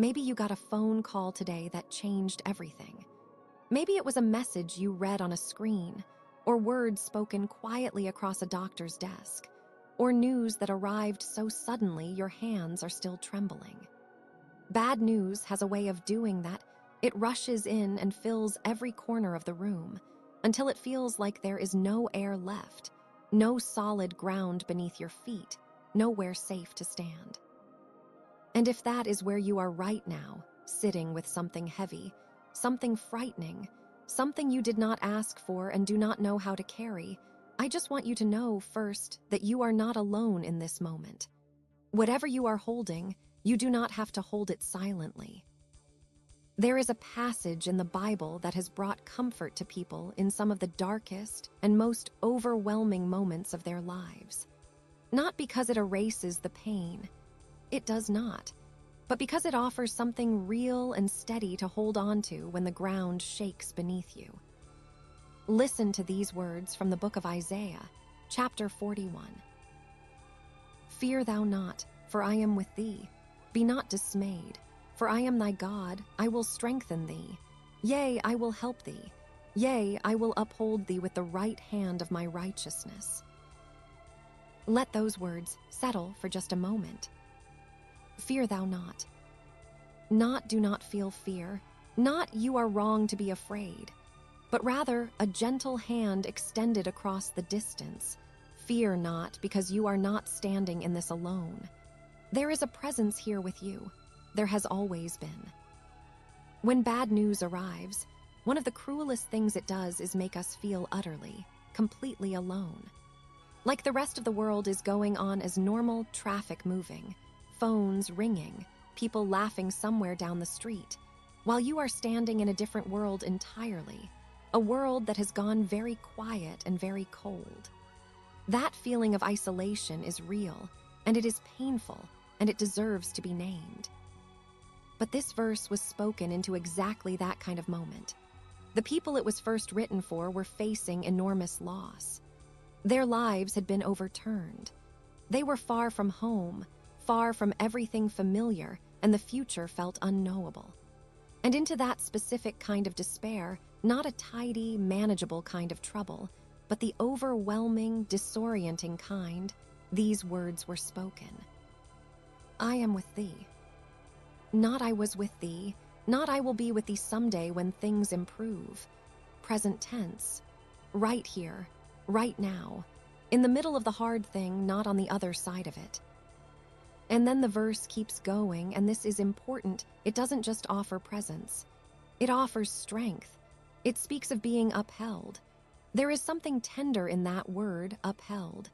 Maybe you got a phone call today that changed everything. Maybe it was a message you read on a screen, or words spoken quietly across a doctor's desk, or news that arrived so suddenly your hands are still trembling. Bad news has a way of doing that. It rushes in and fills every corner of the room until it feels like there is no air left, no solid ground beneath your feet, nowhere safe to stand. And if that is where you are right now, sitting with something heavy, something frightening, something you did not ask for and do not know how to carry, I just want you to know first that you are not alone in this moment. Whatever you are holding, you do not have to hold it silently. There is a passage in the Bible that has brought comfort to people in some of the darkest and most overwhelming moments of their lives. Not because it erases the pain, it does not, but because it offers something real and steady to hold on to when the ground shakes beneath you. Listen to these words from the book of Isaiah, chapter 41. Fear thou not, for I am with thee. Be not dismayed, for I am thy God, I will strengthen thee. Yea, I will help thee. Yea, I will uphold thee with the right hand of my righteousness. Let those words settle for just a moment. Fear thou not. Not do not feel fear, not you are wrong to be afraid, but rather a gentle hand extended across the distance. Fear not, because you are not standing in this alone. There is a presence here with you. There has always been. When bad news arrives, one of the cruelest things it does is make us feel utterly, completely alone. Like the rest of the world is going on as normal traffic moving, phones ringing, people laughing somewhere down the street, while you are standing in a different world entirely, a world that has gone very quiet and very cold. That feeling of isolation is real, and it is painful, and it deserves to be named. But this verse was spoken into exactly that kind of moment. The people it was first written for were facing enormous loss. Their lives had been overturned. They were far from home, far from everything familiar, and the future felt unknowable. And into that specific kind of despair, not a tidy, manageable kind of trouble, but the overwhelming, disorienting kind, these words were spoken. I am with thee. Not I was with thee, not I will be with thee someday when things improve. Present tense. Right here, right now, in the middle of the hard thing, not on the other side of it. And then the verse keeps going, and this is important. It doesn't just offer presence. It offers strength. It speaks of being upheld. There is something tender in that word, upheld.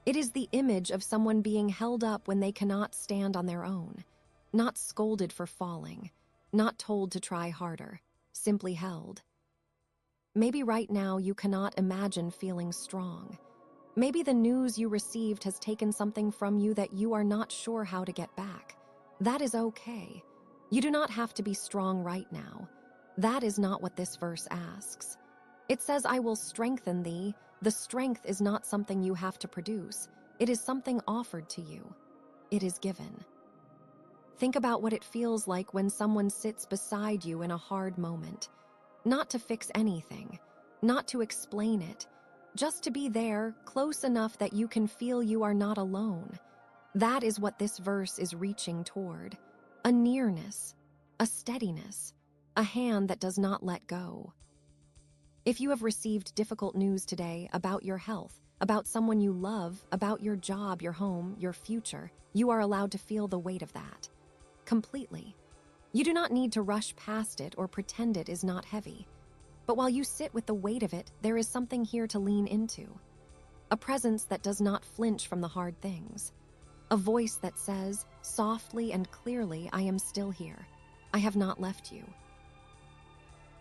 It is the image of someone being held up when they cannot stand on their own, not scolded for falling, not told to try harder, simply held. Maybe right now you cannot imagine feeling strong. Maybe the news you received has taken something from you that you are not sure how to get back. That is okay. You do not have to be strong right now. That is not what this verse asks. It says, I will strengthen thee. The strength is not something you have to produce. It is something offered to you. It is given. Think about what it feels like when someone sits beside you in a hard moment. Not to fix anything, not to explain it, just to be there, close enough that you can feel you are not alone. That is what this verse is reaching toward. A nearness, a steadiness, a hand that does not let go. If you have received difficult news today about your health, about someone you love, about your job, your home, your future, you are allowed to feel the weight of that. Completely. You do not need to rush past it or pretend it is not heavy. But while you sit with the weight of it, there is something here to lean into. A presence that does not flinch from the hard things. A voice that says, softly and clearly, I am still here. I have not left you.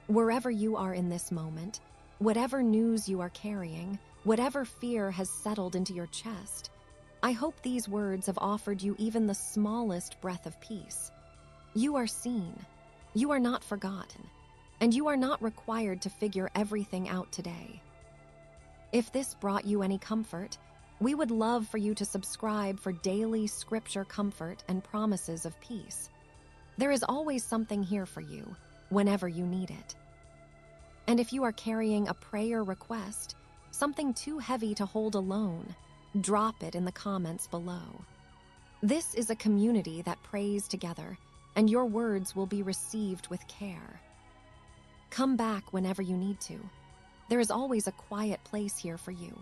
Wherever you are in this moment, whatever news you are carrying, whatever fear has settled into your chest, I hope these words have offered you even the smallest breath of peace. You are seen. You are not forgotten. And you are not required to figure everything out today. If this brought you any comfort, we would love for you to subscribe for daily scripture comfort and promises of peace. There is always something here for you, whenever you need it. And if you are carrying a prayer request, something too heavy to hold alone, drop it in the comments below. This is a community that prays together, and your words will be received with care. Come back whenever you need to. There is always a quiet place here for you.